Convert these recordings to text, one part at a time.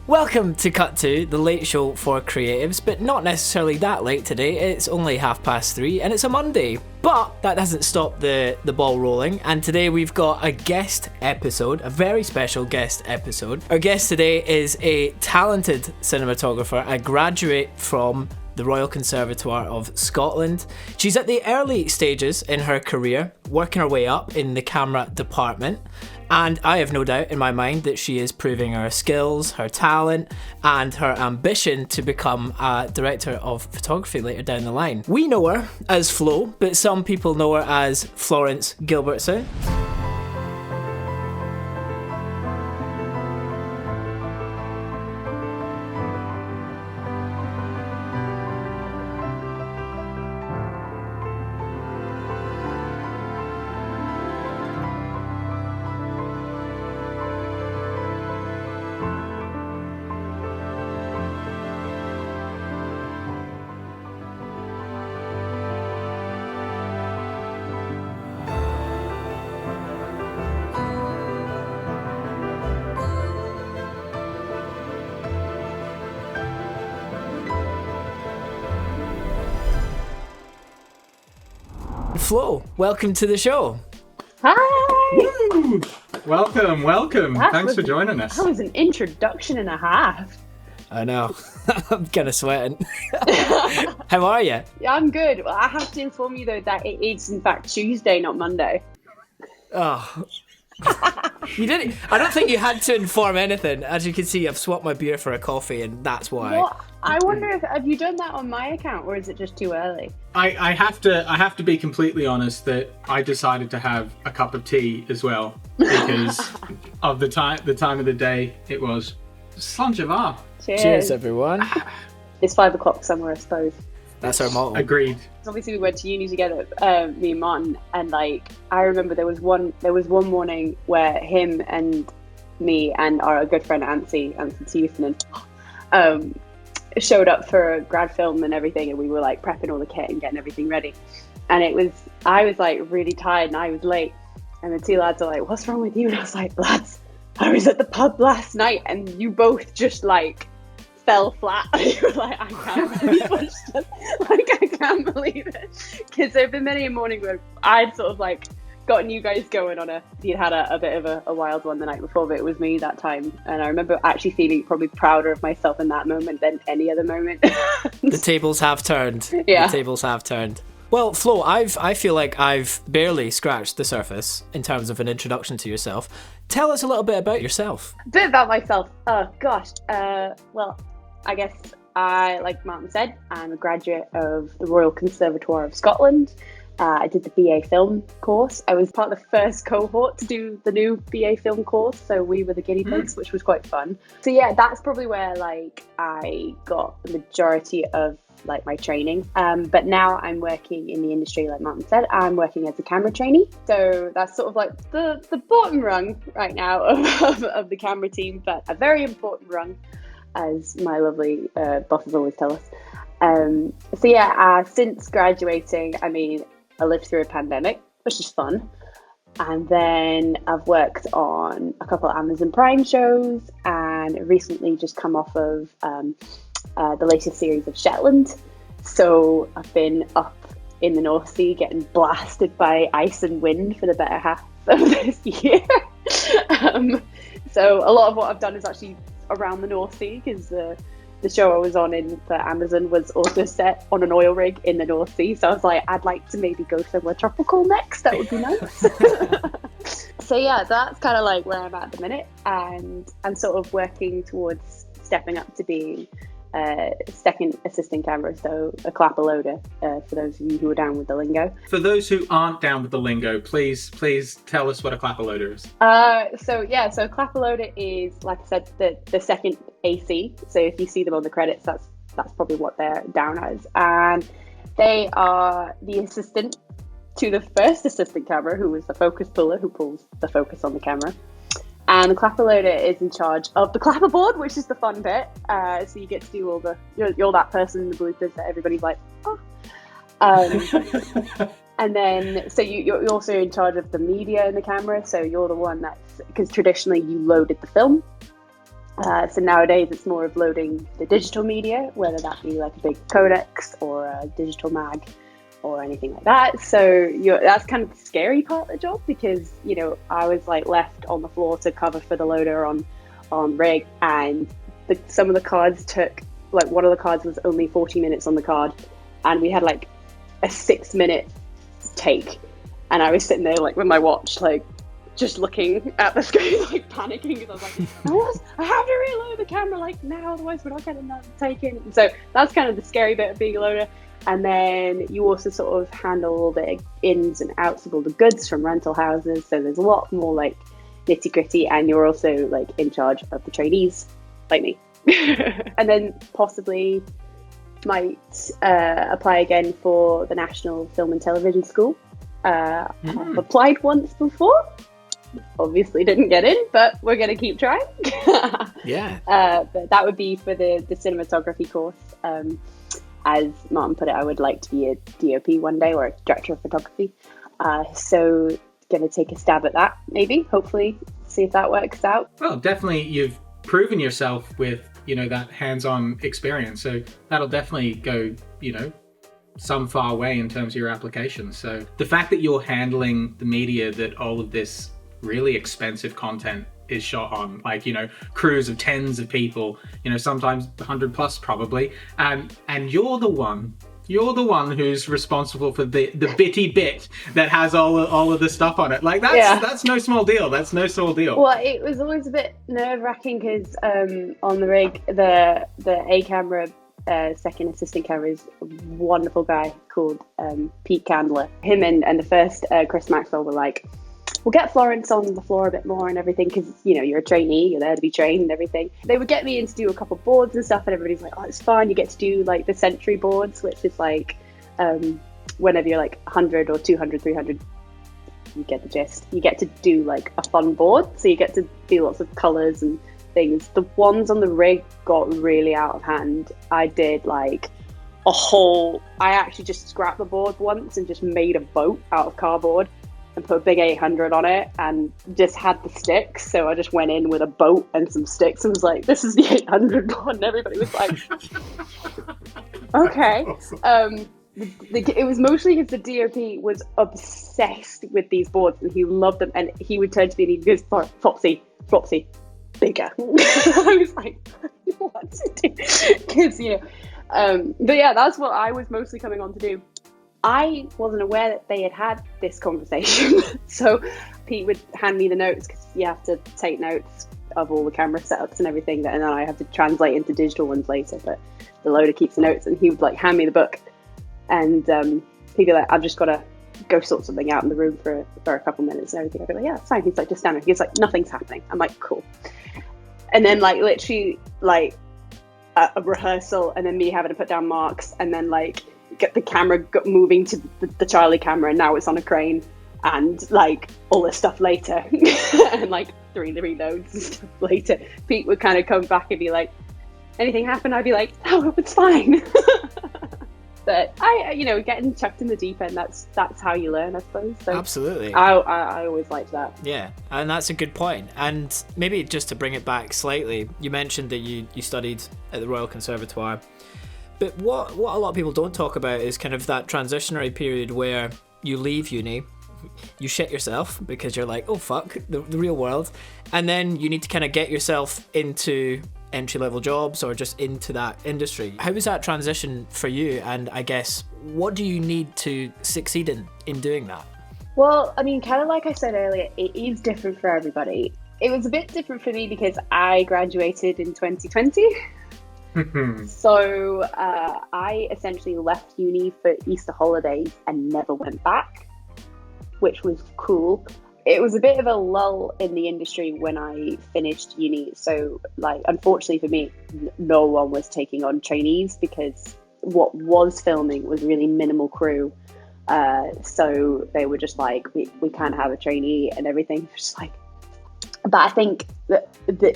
Welcome to Cut 2, the late show for creatives, but not necessarily that late today. It's only 3:30 and it's a Monday. But that doesn't stop the ball rolling, and today we've got a guest episode, a very special guest episode. Our guest today is a talented cinematographer, a graduate from the Royal Conservatoire of Scotland. She's at the early stages in her career, working her way up in the camera department. And I have no doubt in my mind that she is proving her skills, her talent, and her ambition to become a director of photography later down the line. We know her as Flo, but some people know her as Florence Gilbertson. Flo, welcome to the show. Hi! Woo! Welcome. Thanks for joining us. That was an introduction and a half. I know. I'm kind of sweating. How are you? Yeah, I'm good. Well, I have to inform you, though, that it is, in fact, Tuesday, not Monday. Oh. You didn't. I don't think you had to inform anything. As you can see, I've swapped my beer for a coffee, and that's why. What? I wonder if have you done that on my account, or is it just too early? I have to be completely honest that I decided to have a cup of tea as well because of the time of the day it was. Slanjavar. Cheers, everyone. It's 5 o'clock somewhere, I suppose. That's our motto. Agreed. Obviously, we went to uni together, me and Martin, and I remember there was one morning where him and me and our good friend Handson showed up for a grad film and everything, and we were prepping all the kit and getting everything ready. And I was really tired and I was late, and the two lads are like, "What's wrong with you?" And I was like, "Lads, I was at the pub last night," and you both just fell flat. You were like, "I can't believe it." I can't believe it. Because there have been many a morning where I'd sort of gotten you guys going on you'd had a bit of a wild one the night before, but it was me that time. And I remember actually feeling probably prouder of myself in that moment than any other moment. The tables have turned. Yeah. The tables have turned. Well, Flo, I feel like I've barely scratched the surface in terms of an introduction to yourself. Tell us a little bit about yourself. A bit about myself. Oh, gosh. Well, I guess like Martin said, I'm a graduate of the Royal Conservatoire of Scotland. I did the BA film course. I was part of the first cohort to do the new BA film course, so we were the guinea pigs, which was quite fun. So yeah, that's probably where I got the majority of my training. But now I'm working in the industry, like Martin said. I'm working as a camera trainee. So that's sort of the bottom rung right now of the camera team, but a very important rung, as my lovely bosses always tell us. So yeah, since graduating, I lived through a pandemic, which is fun. And then I've worked on a couple of Amazon Prime shows and recently just come off of the latest series of Shetland. So I've been up in the North Sea getting blasted by ice and wind for the better half of this year. So a lot of what I've done is actually around the North Sea, because the show I was on for Amazon was also set on an oil rig in the North Sea. So I was like, I'd like to maybe go somewhere tropical next. That would be nice. So yeah, that's kind of where I'm at the minute. And I'm sort of working towards stepping up to being second assistant camera, so a clapper loader, for those of you who are down with the lingo. For those who aren't down with the lingo, please tell us what a clapper loader is. So a clapper loader is, like I said, the second AC. So if you see them on the credits, that's probably what they're down as. And they are the assistant to the first assistant camera, who is the focus puller, who pulls the focus on the camera. And the clapper loader is in charge of the clapperboard, which is the fun bit. So you get to do you're that person in the bloopers that everybody's like, oh. And then, so you're also in charge of the media in the camera. So you're the one because traditionally you loaded the film. So nowadays it's more of loading the digital media, whether that be like a big codex or a digital mag or anything like that. So that's kind of the scary part of the job, because I was like left on the floor to cover for the loader on rig, and some of the cards took, like, one of the cards was only 40 minutes on the card, and we had like a 6-minute take, and I was sitting there like with my watch, like just looking at the screen, like panicking, because I was like, I have to reload the camera like now, otherwise we're not getting that taken. So that's kind of the scary bit of being a loader. And then you also sort of handle all the ins and outs of all the goods from rental houses, so there's a lot more like nitty gritty, and you're also like in charge of the trainees like me. And then possibly might apply again for the National Film and Television School. I've applied once before, obviously didn't get in, but we're going to keep trying. Yeah. But that would be for the cinematography course. As Martin put it, I would like to be a DOP one day, or a director of photography. So going to take a stab at that, maybe, hopefully, see if that works out. Well, definitely you've proven yourself with, that hands-on experience. So that'll definitely go, some far way in terms of your application. So the fact that you're handling the media that all of this really expensive content is shot on, like, crews of tens of people, sometimes 100 plus probably, and you're the one who's responsible for the bitty bit that has all of the stuff on it. Like, that's no small deal. That's no small deal. Well, it was always a bit nerve-wracking because on the rig, the A camera second assistant camera is a wonderful guy called Pete Candler. Him and the first Chris Maxwell were like, we'll get Florence on the floor a bit more and everything, because you're a trainee, you're there to be trained and everything. They would get me in to do a couple boards and stuff, and everybody's like, oh, it's fun, you get to do like the century boards, which is like whenever you're like 100 or 200, 300, you get the gist. You get to do like a fun board, so you get to do lots of colours and things. The ones on the rig got really out of hand. I did like I actually just scrapped the board once and just made a boat out of cardboard and put a big 800 on it and just had the sticks. So I just went in with a boat and some sticks and was like, this is the 800 one. And everybody was like, okay. It was mostly because the DOP was obsessed with these boards and he loved them. And he would turn to me and he goes, Flopsy, bigger. I was like, what to do? Because, but yeah, that's what I was mostly coming on to do. I wasn't aware that they had this conversation. So Pete would hand me the notes, because you have to take notes of all the camera setups and everything, and then I have to translate into digital ones later, but the loader keeps the notes, and he would like hand me the book, and he'd be like, I've just got to go sort something out in the room for a couple minutes and everything. I'd be like, yeah, it's fine. He's like, just stand there. He's like, nothing's happening. I'm like, cool. And then like literally like a rehearsal, and then me having to put down marks, and then like get the camera moving to the Charlie camera, and now it's on a crane, and like all this stuff later. And like 3 reloads and stuff later. Pete would kind of come back and be like, anything happen? I'd be like, oh, it's fine. But getting chucked in the deep end, that's how you learn, I suppose. So absolutely. I always liked that. Yeah, and that's a good point. And maybe just to bring it back slightly, you mentioned that you studied at the Royal Conservatoire. But what a lot of people don't talk about is kind of that transitionary period where you leave uni, you shit yourself because you're like, oh fuck, the real world. And then you need to kind of get yourself into entry-level jobs or just into that industry. How was that transition for you? And I guess, what do you need to succeed in doing that? Well, I mean, kind of like I said earlier, it is different for everybody. It was a bit different for me because I graduated in 2020. So I essentially left uni for Easter holidays and never went back, which was cool. It was a bit of a lull in the industry when I finished uni. So, like, unfortunately for me, no one was taking on trainees because what was filming was really minimal crew. So they were just like, we can't have a trainee and everything. Just like, but I think the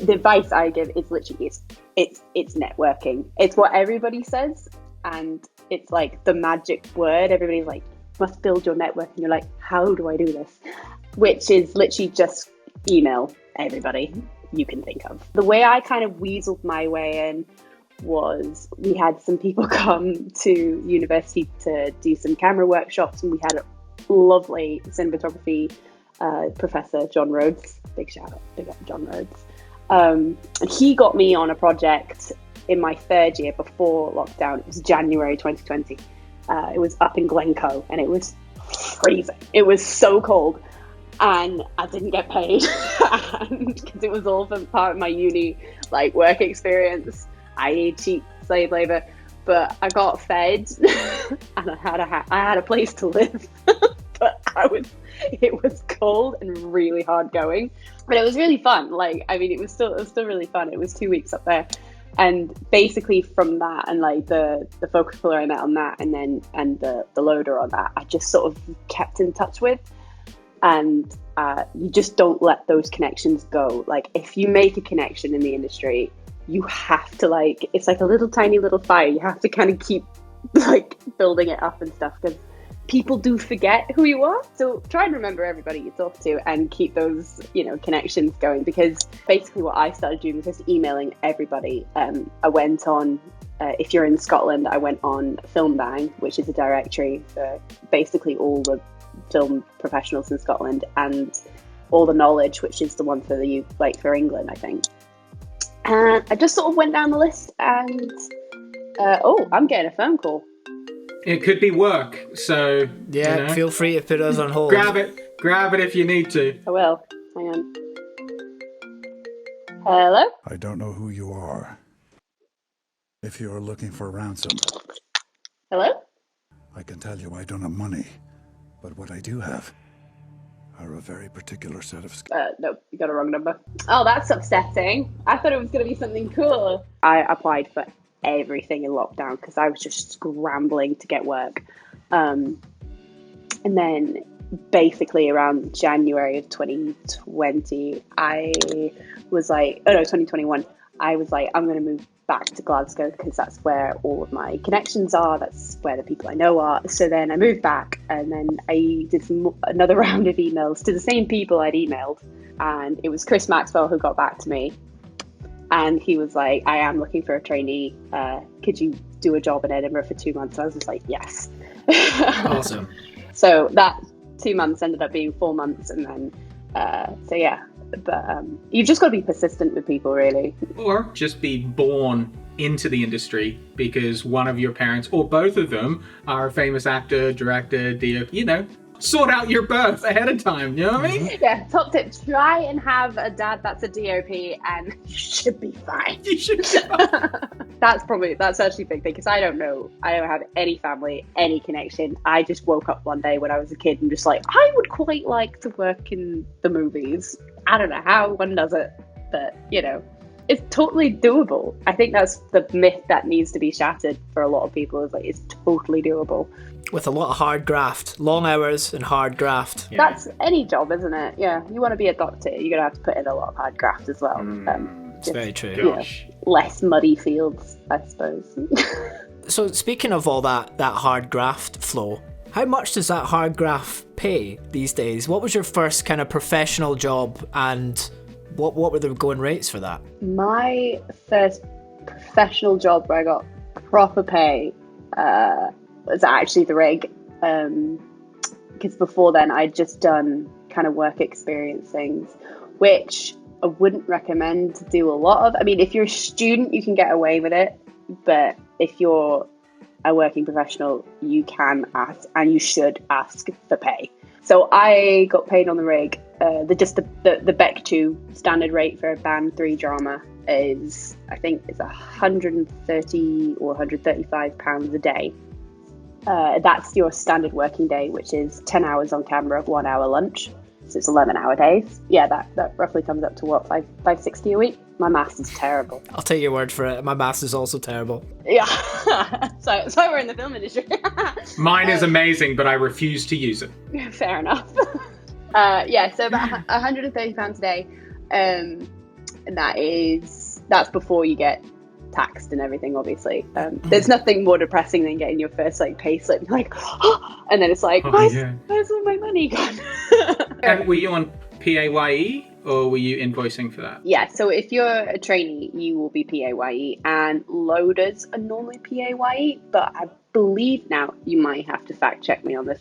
advice I give is literally it's networking. It's what everybody says, and it's like the magic word. Everybody's like, must build your network, and you're like, how do I do this? Which is literally just email everybody. you can think of. The way I kind of weaseled my way in was we had some people come to university to do some camera workshops, and we had a lovely cinematography professor, John Rhodes. Big shout out, big up John Rhodes. And he got me on a project in my third year before lockdown. It was January 2020. It was up in Glencoe, and it was freezing. It was so cold, and I didn't get paid because it was all for part of my uni like work experience. I need cheap slave labor, but I got fed and I had a place to live. But it was cold and really hard going, but it was really fun. Like, I mean, it was still really fun. It was 2 weeks up there, and basically from that and like the focus puller I met on that, and the loader on that, I just sort of kept in touch with. And you just don't let those connections go. Like, if you make a connection in the industry, you have to, like, it's like a little tiny little fire. You have to kind of keep like building it up and stuff, because people do forget who you are. So try and remember everybody you talk to and keep those, connections going. Because basically what I started doing was just emailing everybody. I went on, if you're in Scotland, I went on Filmbang, which is a directory for basically all the film professionals in Scotland, and All the Knowledge, which is the one for for England, I think. And I just sort of went down the list, and I'm getting a phone call. It could be work, so yeah, feel free to put us on hold. Grab it if you need to. I will. Hang on. Hello? I don't know who you are. If you are looking for ransom, Hello? I can tell you I don't have money, but what I do have are a very particular set of skills. No, you got a wrong number. Oh, that's upsetting. I thought it was going to be something cool. I applied for everything in lockdown because I was just scrambling to get work. And then basically around January of 2020, I was like, 2021, I was like, I'm going to move back to Glasgow because that's where all of my connections are. That's where the people I know are. So then I moved back, and then I did another round of emails to the same people I'd emailed. And it was Chris Maxwell who got back to me. And he was like, I am looking for a trainee. Could you do a job in Edinburgh for 2 months? I was just like, yes. Awesome. So that 2 months ended up being 4 months. And then, so yeah. But you've just got to be persistent with people, really. Or just be born into the industry because one of your parents, or both of them, are a famous actor, director, DOP, sort out your birth ahead of time, you know what I mean? Yeah, top tip, try and have a dad that's a DOP and you should be fine. You should be fine. That's actually a big thing, because I don't have any family, any connection. I just woke up one day when I was a kid and just like, I would quite like to work in the movies. I don't know how one does it, but it's totally doable. I think that's the myth that needs to be shattered for a lot of people, is like, it's totally doable. With a lot of hard graft, long hours and hard graft. Yeah. That's any job, isn't it? Yeah, you want to be a doctor, you're going to have to put in a lot of hard graft as well. It's very true. Less muddy fields, I suppose. So speaking of all that hard graft flow, how much does that hard graft pay these days? What was your first kind of professional job, and what were the going rates for that? My first professional job where I got proper pay was actually the rig, because before then I'd just done kind of work experience things, which I wouldn't recommend to do a lot of. I mean, if you're a student, you can get away with it, but if you're a working professional, you can ask, and you should ask for pay. So I got paid on the rig. The Bec 2 standard rate for a Band 3 drama is, I think it's 130 or 135 pounds a day. That's your standard working day, which is 10 hours on camera, 1 hour lunch. So it's 11-hour days. Yeah, that roughly comes up to what, 560 a week? My maths is terrible. I'll take your word for it. My maths is also terrible. Yeah. so we're in the film industry. Mine is amazing, but I refuse to use it. Fair enough. So about £130 a day. And that's before you get taxed and everything, obviously. There's nothing more depressing than getting your first pay slip, like, and then it's like, where's all my money gone? And were you on PAYE or were you invoicing for that? Yeah, so if you're a trainee, you will be PAYE, and loaders are normally PAYE, but I believe now, you might have to fact check me on this,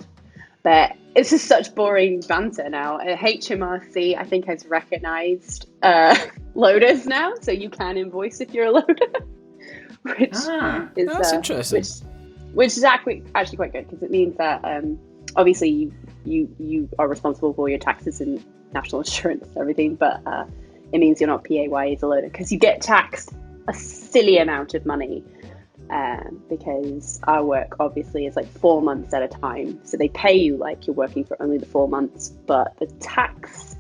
but it's just such boring banter now. HMRC, I think, has recognized loaders now, so you can invoice if you're a loader, which is that's interesting. Which is actually quite good, because it means that obviously you are responsible for your taxes and national insurance and everything, but it means you're not PAYE as a loader, because you get taxed a silly amount of money, because our work obviously is like 4 months at a time, so they pay you like you're working for only the 4 months, but the tax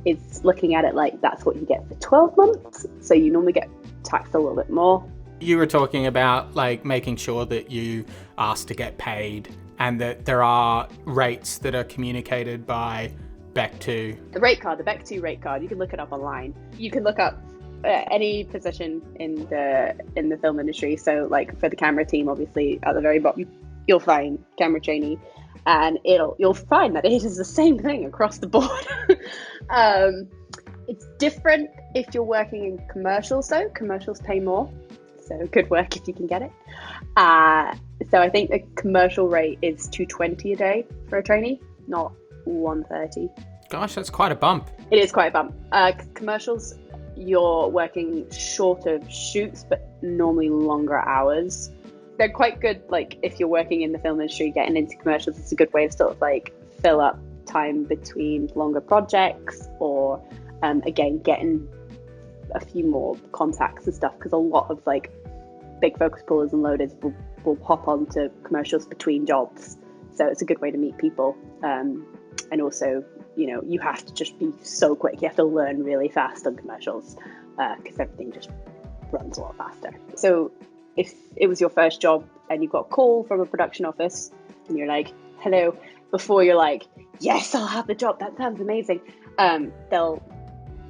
is looking at it like that's what you get for 12 months, so you normally get taxed a little bit more. You were talking about like making sure that you ask to get paid and that there are rates that are communicated by Bec2. The rate card, the Bec2 rate card, you can look it up online. You can look up any position in the film industry. So like for the camera team, obviously at the very bottom, you'll find camera trainee, and you'll find that it is the same thing across the board. It's different if you're working in commercials though. Commercials pay more. So good work if you can get it. So I think the commercial rate is $220 a day for a trainee, not $130. Gosh, that's quite a bump. It is quite a bump. Commercials, you're working shorter shoots, but normally longer hours. They're quite good. Like if you're working in the film industry, getting into commercials, it's a good way to sort of like fill up time between longer projects, or again, getting a few more contacts and stuff, because a lot of like big focus pullers and loaders will hop onto commercials between jobs, so it's a good way to meet people, and also, you know, you have to just be so quick, you have to learn really fast on commercials, because everything just runs a lot faster. So if it was your first job and you got a call from a production office and you're like, hello, before you're like, yes, I'll have the job, that sounds amazing, they'll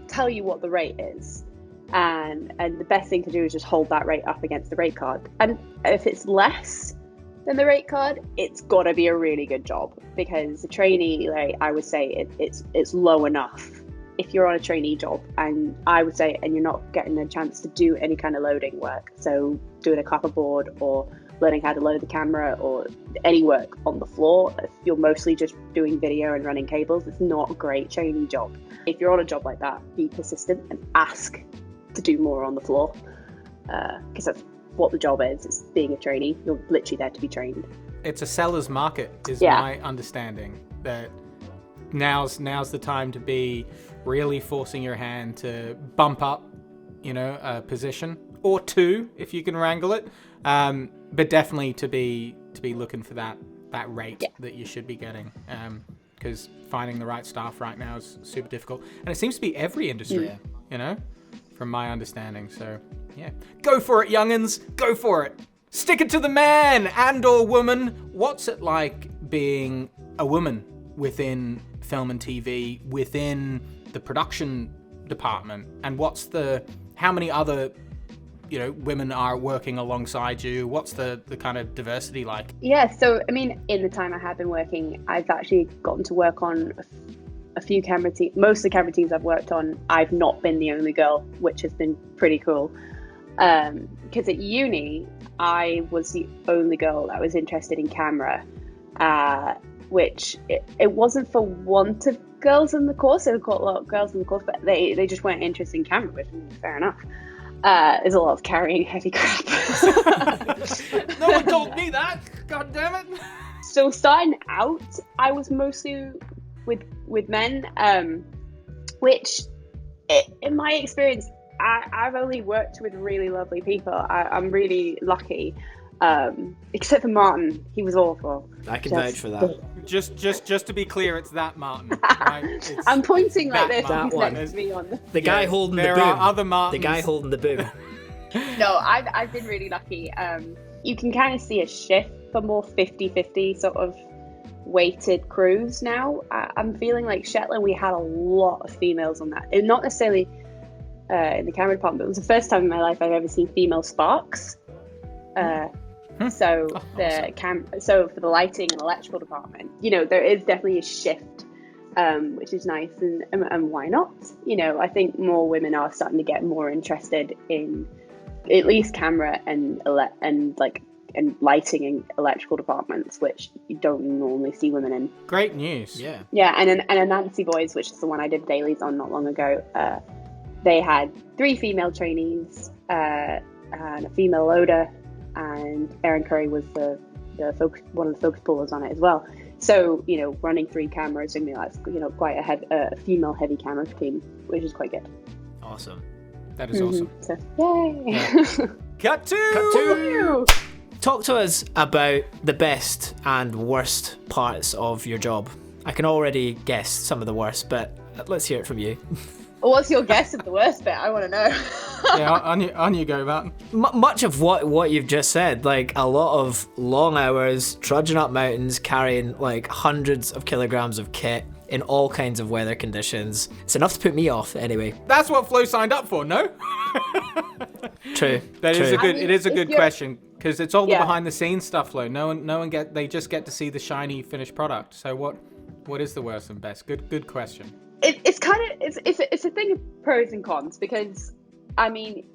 tell you what the rate is. And the best thing to do is just hold that rate up against the rate card. And if it's less than the rate card, it's got to be a really good job, because the trainee, like I would say, it's low enough. If you're on a trainee job, and I would say, and you're not getting a chance to do any kind of loading work, so doing a clapperboard or learning how to load the camera or any work on the floor, if you're mostly just doing video and running cables, it's not a great trainee job. If you're on a job like that, be persistent and ask to do more on the floor, because that's what the job is. It's being a trainee. You're literally there to be trained. It's a seller's market, is my understanding. That now's the time to be really forcing your hand to bump up, you know, a position or two if you can wrangle it. But definitely to be looking for that rate that you should be getting. Because finding the right staff right now is super difficult, and it seems to be every industry. You know, from my understanding. So yeah, go for it, young'uns, go for it. Stick it to the man and or woman. What's it like being a woman within film and TV, within the production department? And how many other, you know, women are working alongside you? What's the kind of diversity like? Yeah, so I mean, in the time I have been working, I've actually gotten to work on a few camera teams. Most of the camera teams I've worked on, I've not been the only girl, which has been pretty cool. Because at uni, I was the only girl that was interested in camera, which it wasn't for want of girls in the course. There were quite a lot of girls in the course, but they just weren't interested in camera, which is fair enough. There's a lot of carrying heavy crap. No one told me that. God damn it. So starting out, I was mostly with men, which in my experience, I've only worked with really lovely people. I'm really lucky, except for Martin. He was awful. I can vouch for that. Just to be clear, it's that Martin. Right? I'm pointing like this. That He's one. next to me on The guy holding the boom. There are other Martins. The guy holding the boom. No, I've been really lucky. You can kind of see a shift for more 50-50 sort of weighted crews now. I'm feeling like Shetland, we had a lot of females on that. And not necessarily in the camera department, but it was the first time in my life I've ever seen female sparks. So for the lighting and electrical department, you know, there is definitely a shift which is nice. And why not? You know, I think more women are starting to get more interested in at least camera and lighting in electrical departments, which you don't normally see women in. Great news. Yeah, and a Nancy Boys, which is the one I did dailies on not long ago. They had 3 female trainees, and a female loader, and Erin Curry was one of the focus pullers on it as well. So, you know, running 3 cameras, and that's, you know, quite a female heavy camera team, which is quite good. Awesome. That is awesome. So, yay! Yeah. Cut to! Talk to us about the best and worst parts of your job. I can already guess some of the worst, but let's hear it from you. What's your guess of the worst bit? I want to know. Yeah, on you go, Martin. Much of what you've just said, like a lot of long hours, trudging up mountains, carrying like hundreds of kilograms of kit in all kinds of weather conditions. It's enough to put me off, anyway. That's what Flo signed up for, no? True. It is a good question, because it's all the behind the scenes stuff, Flo. They just get to see the shiny finished product. So what is the worst and best? Good question. It's a thing of pros and cons, because I mean,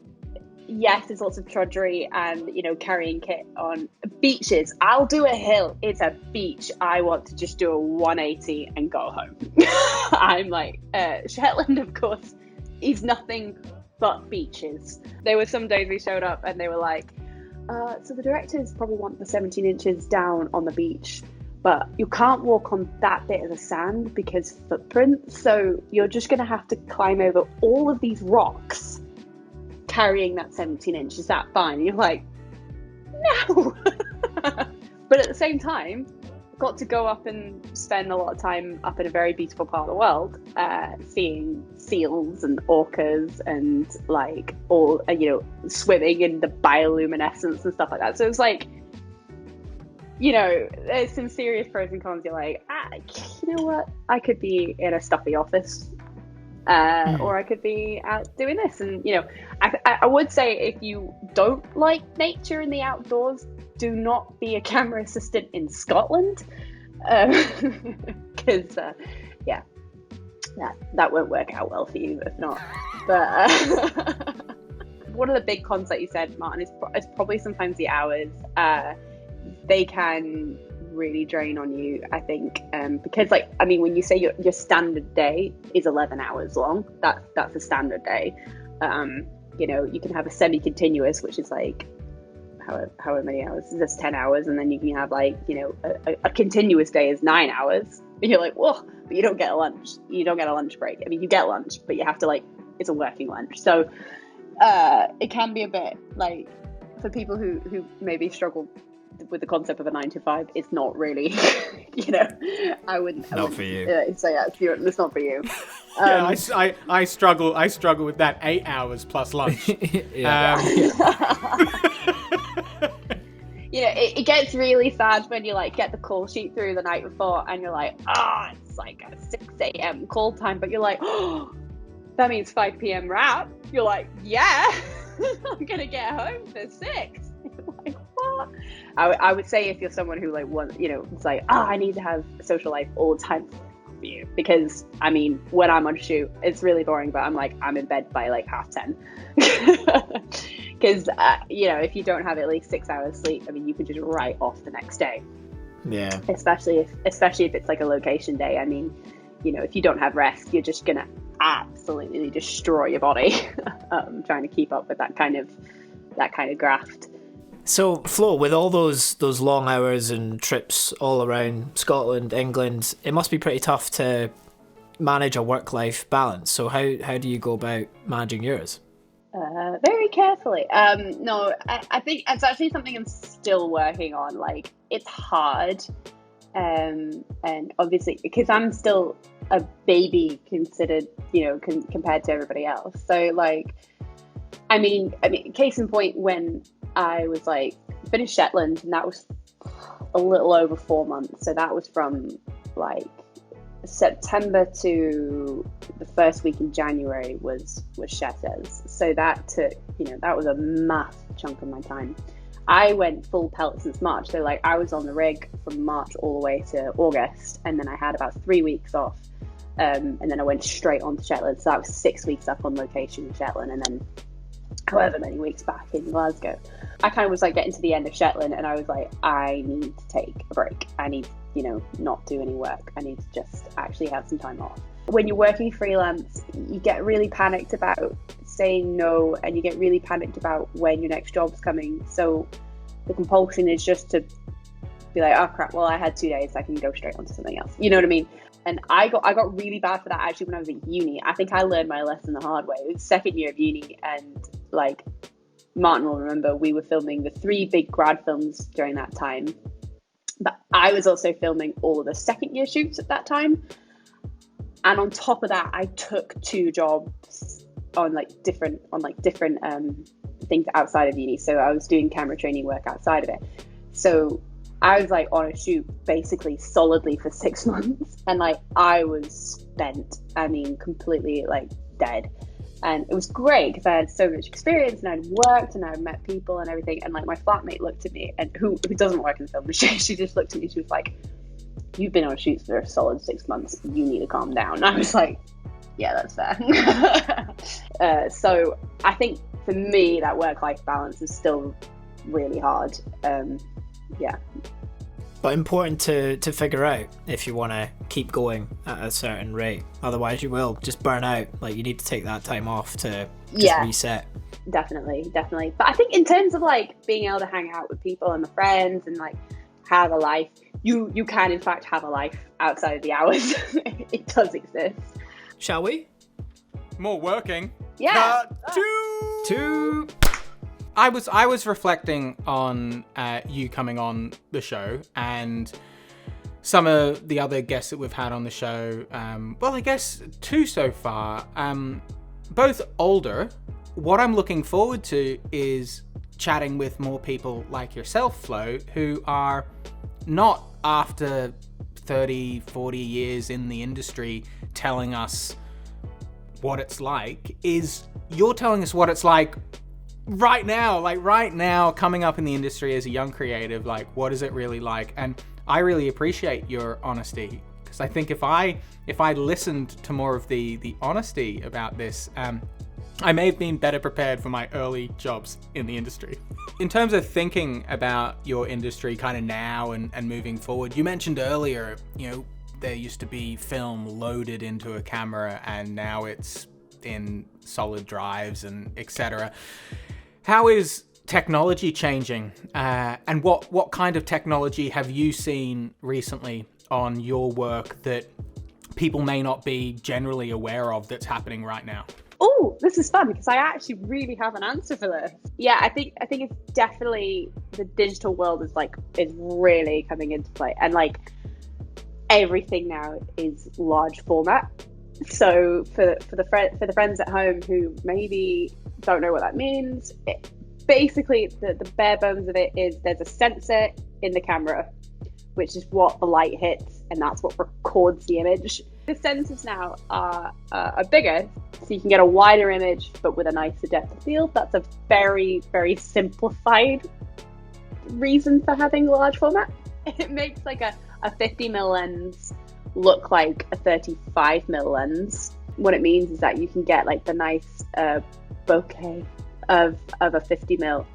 yes, there's lots of drudgery and, you know, carrying kit on beaches. I'll do a hill. It's a beach. I want to just do a 180 and go home. I'm like, Shetland, of course, is nothing but beaches. There were some days we showed up and they were like, so the directors probably want the 17 inches down on the beach, but you can't walk on that bit of the sand because footprints. So you're just going to have to climb over all of these rocks carrying that 17 inch. Is that fine? And you're like, no. But at the same time, got to go up and spend a lot of time up in a very beautiful part of the world, seeing seals and orcas and like all, you know, swimming in the bioluminescence and stuff like that. So it's like, you know, there's some serious pros and cons. You're like, you know what? I could be in a stuffy office, or I could be out doing this. And, you know, I would say if you don't like nature and the outdoors, do not be a camera assistant in Scotland, because that won't work out well for you if not. But one of the big cons that you said, Martin, is probably sometimes the hours. They can really drain on you, I think, because, like, I mean, when you say your standard day is 11 hours long, that's a standard day. You know, you can have a semi-continuous, which is like however many hours, that's 10 hours, and then you can have, like, you know, a continuous day is 9 hours, and you're like, whoa, but you don't get a lunch. You don't get a lunch break. I mean, you get lunch, but you have to, like, it's a working lunch. So it can be a bit, like, for people who maybe struggle with the concept of a 9 to 5, it's not really, you know, I wouldn't for you. So yeah, it's not for you. Yeah, I struggle with that 8 hours plus lunch. You know, it gets really sad when you, like, get the call sheet through the night before and you're like, it's like a 6 a.m. call time, but you're like, that means 5 p.m. wrap. You're like, yeah, I'm gonna get home for 6. You're like, what? I would say if you're someone who, like, wants, you know, it's like, I need to have a social life all the time for you, because I mean, when I'm on shoot, it's really boring, but I'm in bed by like 10:30. Because you know, if you don't have at least 6 hours sleep, I mean, you can just write off the next day. Yeah. Especially if it's like a location day. I mean, you know, if you don't have rest, you're just gonna absolutely destroy your body trying to keep up with that kind of graft. So, Flo, with all those long hours and trips all around Scotland, England, it must be pretty tough to manage a work-life balance. So how do you go about managing yours? Very carefully. No, I think it's actually something I'm still working on. Like, it's hard. And obviously, because I'm still a baby considered, you know, compared to everybody else. So, like, I mean, case in point, when I was, like, finished Shetland, and that was a little over 4 months. So that was from, like, September to the first week in January was Shetlands. So that took, you know, that was a massive chunk of my time. I went full pelt since March. So, like, I was on the rig from March all the way to August, and then I had about 3 weeks off and then I went straight on to Shetland. So that was 6 weeks up on location in Shetland, and then however many weeks back in Glasgow. I kind of was like getting to the end of Shetland, and I was like, I need to take a break. I need, not do any work. I need to just actually have some time off. When you're working freelance, you get really panicked about saying no, and you get really panicked about when your next job's coming. So the compulsion is just to be like, oh crap, well, I had 2 days, I can go straight onto something else. You know what I mean? And I got really bad for that actually when I was at uni. I think I learned my lesson the hard way. It was second year of uni, and like Martin will remember, we were filming the 3 big grad films during that time. But I was also filming all of the second year shoots at that time. And on top of that, I took 2 jobs on different things outside of uni. So I was doing camera training work outside of it. So I was like on a shoot basically solidly for 6 months, and like I was spent. I mean, completely like dead. And it was great because I had so much experience, and I'd worked and I'd met people and everything. And like my flatmate looked at me, and who doesn't work in the film industry, she just looked at me. She was like, "You've been on shoots for a solid 6 months. You need to calm down." And I was like, "Yeah, that's fair." So I think for me, that work-life balance is still really hard. Yeah. But important to figure out if you want to keep going at a certain rate. Otherwise you will just burn out. Like, you need to take that time off to just reset. Definitely. But I think in terms of like being able to hang out with people and my friends and like have a life, you can in fact have a life outside of the hours. It does exist. Shall we? More working. Yeah. Two. I was reflecting on you coming on the show and some of the other guests that we've had on the show. Well, I guess 2 so far. Both older. What I'm looking forward to is chatting with more people like yourself, Flo, who are not after 30, 40 years in the industry telling us what it's like. You're telling us what it's like right now, coming up in the industry as a young creative. Like, what is it really like? And I really appreciate your honesty, because I think if I listened to more of the honesty about this, I may have been better prepared for my early jobs in the industry. In terms of thinking about your industry kind of now and moving forward, you mentioned earlier, there used to be film loaded into a camera and now it's in solid drives and etc. How is technology changing? And what kind of technology have you seen recently on your work that people may not be generally aware of that's happening right now? Oh, this is fun because I actually really have an answer for this. Yeah, I think it's definitely the digital world is really coming into play, and like everything now is large format. So for the friends at home who maybe don't know what that means, basically the bare bones of it is there's a sensor in the camera, which is what the light hits, and that's what records the image. The sensors now are bigger, so you can get a wider image, but with a nicer depth of field. That's a very, very simplified reason for having large format. It makes like a 50mm lens look like a 35mm lens. What it means is that you can get like the nice bokeh of a 50mm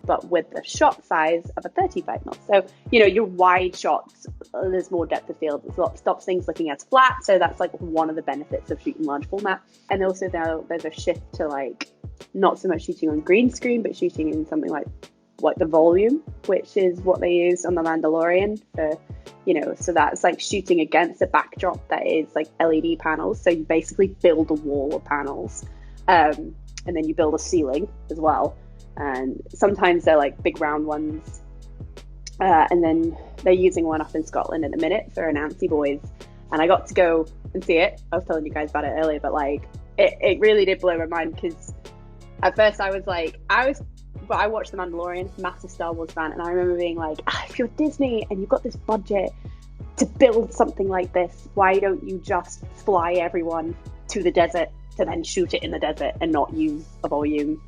but with the shot size of a 35mm. So, your wide shots, there's more depth of field. It stops things looking as flat. So that's like one of the benefits of shooting large format. And also now there's a shift to like not so much shooting on green screen, but shooting in something like the volume, which is what they use on The Mandalorian for, so that's like shooting against a backdrop that is like LED panels. So you basically build a wall of panels, and then you build a ceiling as well. And sometimes they're like big round ones, and then they're using one up in Scotland at the minute for Nancy Boys, and I got to go and see it. I was telling you guys about it earlier, but like it really did blow my mind, because at first I watched The Mandalorian, massive Star Wars fan, and I remember being like, if you're Disney and you've got this budget to build something like this, why don't you just fly everyone to the desert to then shoot it in the desert and not use a volume?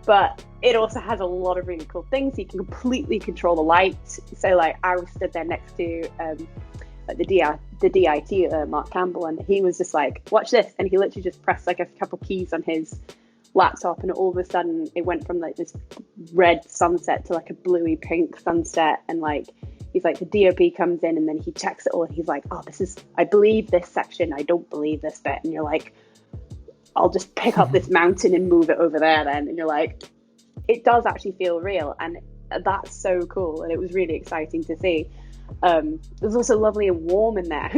But it also has a lot of really cool things. You can completely control the light. So like I was stood there next to the DIT, Mark Campbell, and he was just like, watch this, and he literally just pressed like a couple keys on his laptop, and all of a sudden it went from like this red sunset to like a bluey pink sunset, and like he's like, the DOP comes in and then he checks it all, and he's like, oh, I believe this section, I don't believe this bit, and you're like, I'll just pick up this mountain and move it over there then, and you're like, it does actually feel real, and that's so cool, and it was really exciting to see. It was also lovely and warm in there.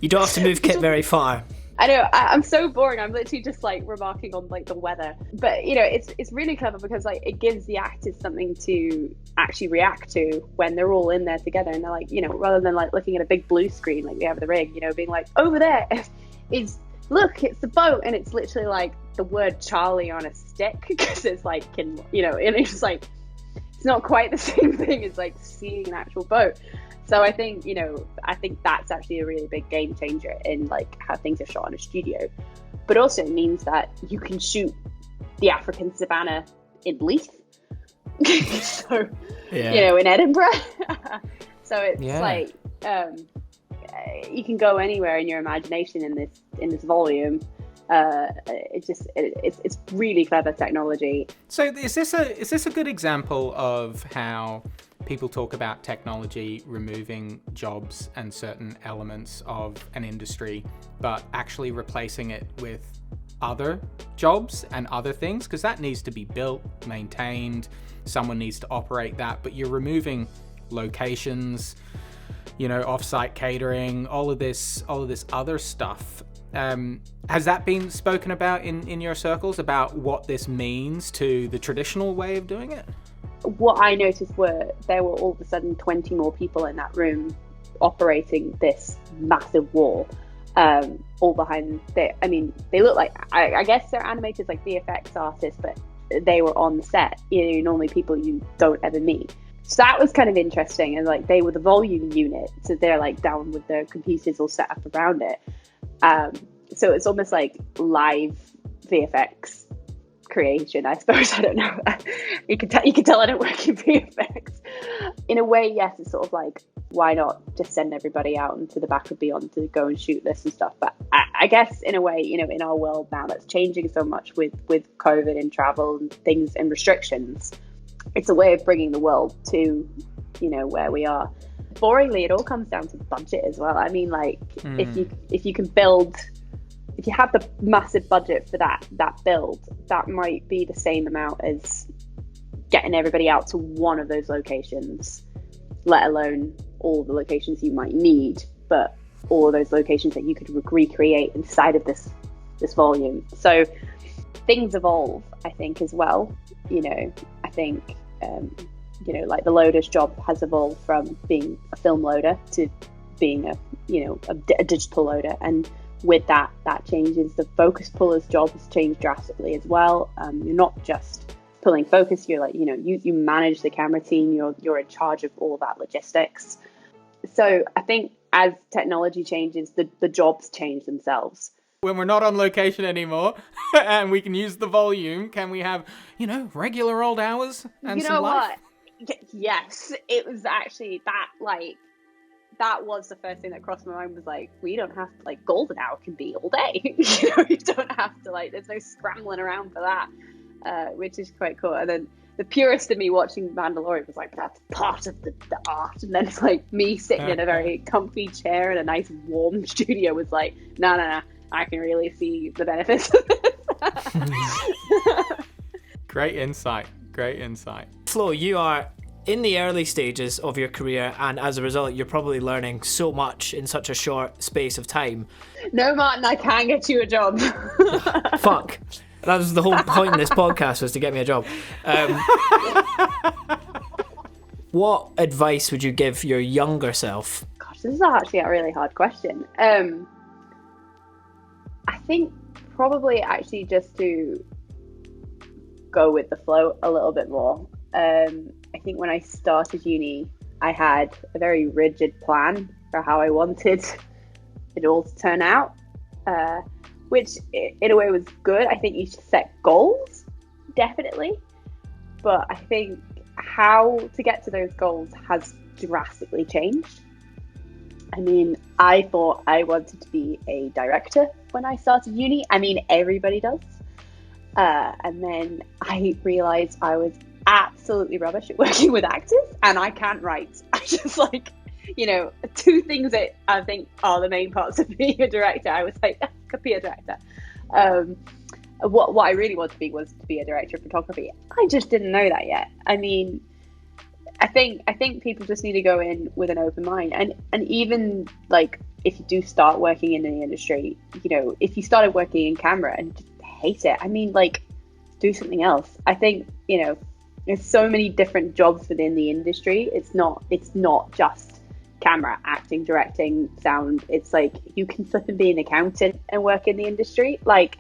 You don't have to move kit very far. I know, I'm so boring. I'm literally just like remarking on like the weather, but you know, it's really clever because like it gives the actors something to actually react to when they're all in there together, and they're like, you know, rather than like looking at a big blue screen like we have the rig, you know, being like, over there is, look, it's the boat, and it's literally like the word Charlie on a stick, because it's like, you know, and it's like, it's not quite the same thing as like seeing an actual boat. So I think, you know, that's actually a really big game changer in like how things are shot in a studio. But also it means that you can shoot the African savannah in Leith. So, you know, in Edinburgh. So it's like, you can go anywhere in your imagination in this volume. It's really clever technology. So is this a good example of how people talk about technology removing jobs and certain elements of an industry, but actually replacing it with other jobs and other things? Because that needs to be built, maintained, someone needs to operate that, but you're removing locations, you know, off-site catering, all of this other stuff. Has that been spoken about in your circles about what this means to the traditional way of doing it? What I noticed there were all of a sudden 20 more people in that room operating this massive wall, all behind they look like, I guess they're animators, like VFX artists, but they were on the set, you know, normally people you don't ever meet. So that was kind of interesting, and like they were the volume unit, so they're like down with their computers all set up around it. So it's almost like live VFX creation, I suppose. I don't know. You can tell I don't work in VFX. In a way, yes, it's sort of like, why not just send everybody out into the back of Beyond to go and shoot this and stuff? But I guess in a way, you know, in our world now that's changing so much with COVID and travel and things and restrictions, it's a way of bringing the world to, you know, where we are. Boringly, it all comes down to budget as well. I mean, like, if you can build, if you have the massive budget for that build, that might be the same amount as getting everybody out to one of those locations, let alone all the locations you might need, but all of those locations that you could recreate inside of this volume. So things evolve, I think, as well. You know, I think, you know, like the loader's job has evolved from being a film loader to being a digital loader, and with that changes. The focus puller's job has changed drastically as well. You're not just pulling focus, you're like, you know, you manage the camera team, you're in charge of all that logistics. So I think as technology changes, the jobs change themselves. When we're not on location anymore and we can use the volume, can we have, you know, regular old hours and you some know life? What? Yes, it was actually that was the first thing that crossed my mind, was like, we don't have to, like, golden hour can be all day. You know, you don't have to, like, there's no scrambling around for that, which is quite cool. And then the purist of me watching Mandalorian was like, that's part of the art. And then it's like me sitting in a very comfy chair in a nice warm studio was like, no, I can really see the benefits of this. Great insight. Flo, you are in the early stages of your career, and as a result, you're probably learning so much in such a short space of time. No, Martin, I can't get you a job. Fuck. That was the whole point of this podcast, was to get me a job. What advice would you give your younger self? Gosh, this is actually a really hard question. I think probably actually just to go with the flow a little bit more. I think when I started uni, I had a very rigid plan for how I wanted it all to turn out, which in a way was good. I think you should set goals, definitely. But I think how to get to those goals has drastically changed. I mean, I thought I wanted to be a director when I started uni. I mean, everybody does. And then I realized I was absolutely rubbish at working with actors, and I can't write. I just like, you know, two things that I think are the main parts of being a director. I was like, I could be a director. What I really wanted to be was to be a director of photography. I just didn't know that yet. I mean, I think people just need to go in with an open mind, and even like if you do start working in the industry, you know, if you started working in camera and just hate it, I mean, like, do something else. I think, you know, there's so many different jobs within the industry. It's not just camera, acting, directing, sound. It's like you can flip and be an accountant and work in the industry. Like,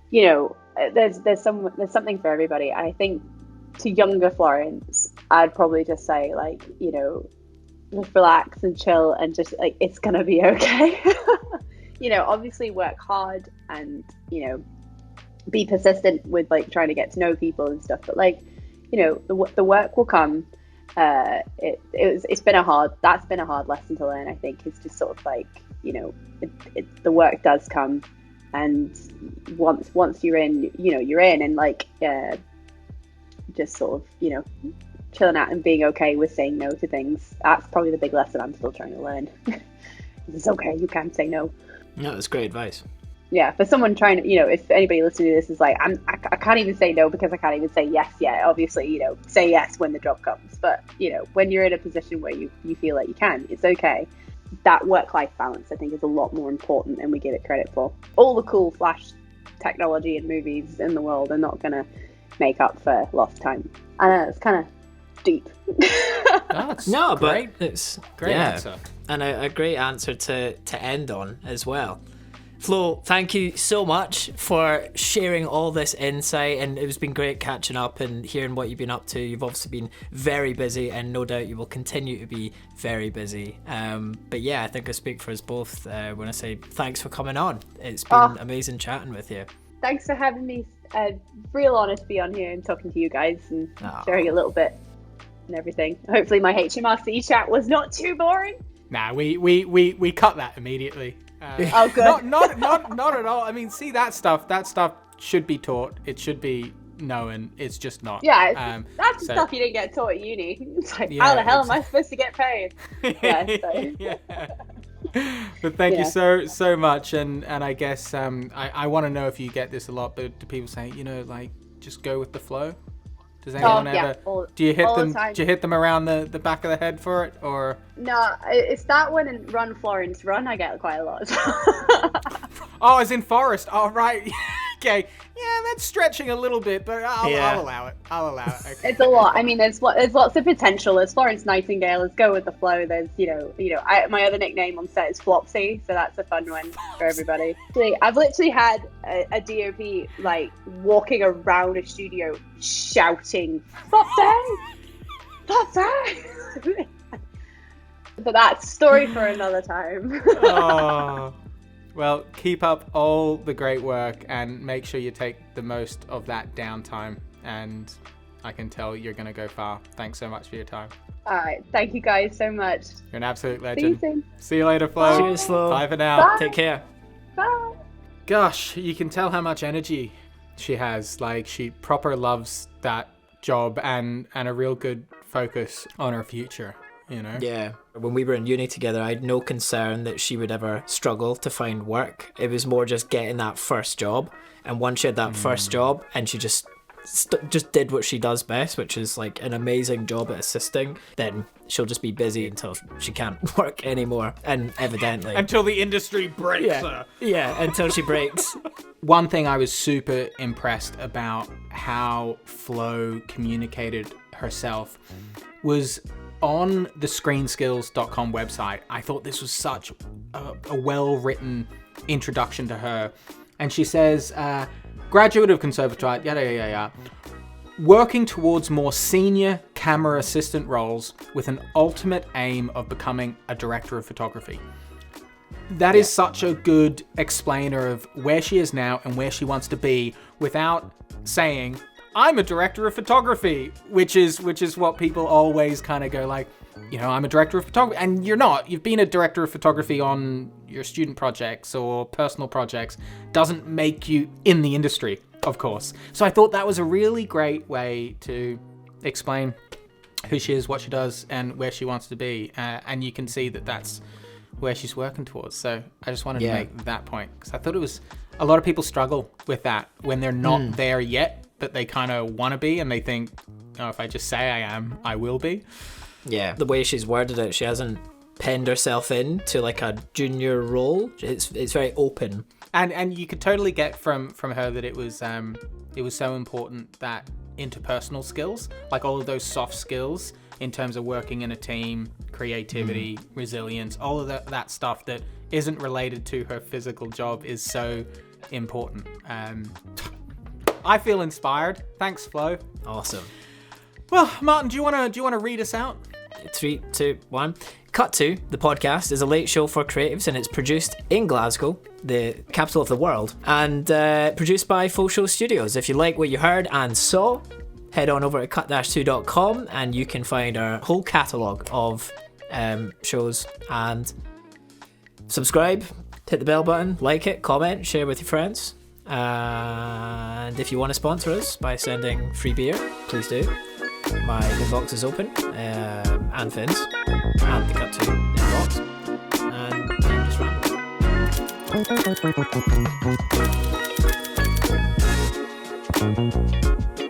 you know, there's something for everybody. And I think to younger Florence, I'd probably just say, like, you know, just relax and chill and just like, it's gonna be okay. You know, obviously work hard and, you know, be persistent with like trying to get to know people and stuff. But like, you know, the work will come. That's been a hard lesson to learn. I think it's just sort of like, you know, the work does come, and once you're in, you know, you're in, and like just sort of, you know, chilling out and being okay with saying no to things. That's probably the big lesson I'm still trying to learn. It's okay, you can say no. No, that's great advice. Yeah, for someone trying to, you know, if anybody listening to this is like, I can't even say no because I can't even say yes yet. Obviously, you know, say yes when the job comes. But, you know, when you're in a position where you feel like you can, it's okay. That work-life balance, I think, is a lot more important than we give it credit for. All the cool flash technology and movies in the world are not going to make up for lost time. I know, it's kind of deep. That's no, great. But it's great answer. And a great answer to end on as well. Flo, thank you so much for sharing all this insight, and it's been great catching up and hearing what you've been up to. You've obviously been very busy, and no doubt you will continue to be very busy. But yeah, I think I speak for us both when I say thanks for coming on. It's been amazing chatting with you. Thanks for having me. Real honor to be on here and talking to you guys and sharing a little bit and everything. Hopefully my HMRC chat was not too boring. Nah, we cut that immediately. Oh, good. Not at all. I mean, see, that stuff should be taught. It should be known. It's just not. Yeah, that's the stuff you didn't get taught at uni. It's like, how the hell am I supposed to get paid? Yeah. So. Yeah. But thank you so much, and I guess I want to know if you get this a lot, but do people say, you know, like, just go with the flow? Does anyone ever? Do you hit them? Do you hit them around the back of the head for it, or? No, it's that one in Run Florence Run. I get quite a lot. Oh, as in Forest. Oh, right. Okay. Yeah, that's stretching a little bit, but I'll allow it. Okay. It's a lot. I mean, there's lots of potential. There's Florence Nightingale. Let's go with the flow. There's, my other nickname on set is Flopsy, so that's a fun one for everybody. I've literally had a DOP like walking around a studio shouting, "Flopsy, Flopsy." But that's a story for another time. Oh. Well, keep up all the great work and make sure you take the most of that downtime. And I can tell you're going to go far. Thanks so much for your time. All right. Thank you guys so much. You're an absolute legend. See you soon. See you later, Flo. Cheers, Flo. Bye for now. Bye. Take care. Bye. Gosh, you can tell how much energy she has. Like, she proper loves that job and a real good focus on her future. You know? Yeah. When we were in uni together, I had no concern that she would ever struggle to find work. It was more just getting that first job. And once she had that first job and she just did what she does best, which is like an amazing job at assisting, then she'll just be busy until she can't work anymore. And evidently. Until the industry breaks her. Yeah, until she breaks. One thing I was super impressed about how Flo communicated herself was on the screenskills.com website. I thought this was such a well-written introduction to her. And she says, graduate of conservatoire, yada. Working towards more senior camera assistant roles with an ultimate aim of becoming a director of photography. That is such a good explainer of where she is now and where she wants to be without saying, I'm a director of photography, which is what people always kind of go like, I'm a director of photography, and you're not. You've been a director of photography on your student projects or personal projects. Doesn't make you in the industry, of course. So I thought that was a really great way to explain who she is, what she does, and where she wants to be. And you can see that that's where she's working towards. So I just wanted to make that point, because I thought it was a lot of people struggle with that when they're not there yet, but they kind of want to be, and they think, if I just say I am, I will be. Yeah, the way she's worded it, she hasn't penned herself in to like a junior role. It's very open, and you could totally get from her that it was so important that interpersonal skills, like all of those soft skills in terms of working in a team, creativity, resilience, all of that stuff that isn't related to her physical job is so important. I feel inspired. Thanks, Flo. Awesome. Well, Martin, do you want to read us out? 3, 2, 1. Cut To, the podcast, is a late show for creatives, and it's produced in Glasgow, the capital of the world, and produced by Full Show Studios. If you like what you heard and saw, head on over to cut-2.com and you can find our whole catalogue of shows, and subscribe, hit the bell button, like it, comment, share with your friends. And if you want to sponsor us by sending free beer, please do. My inbox is open, and Finn's, and the Cut To inbox, and just ramble.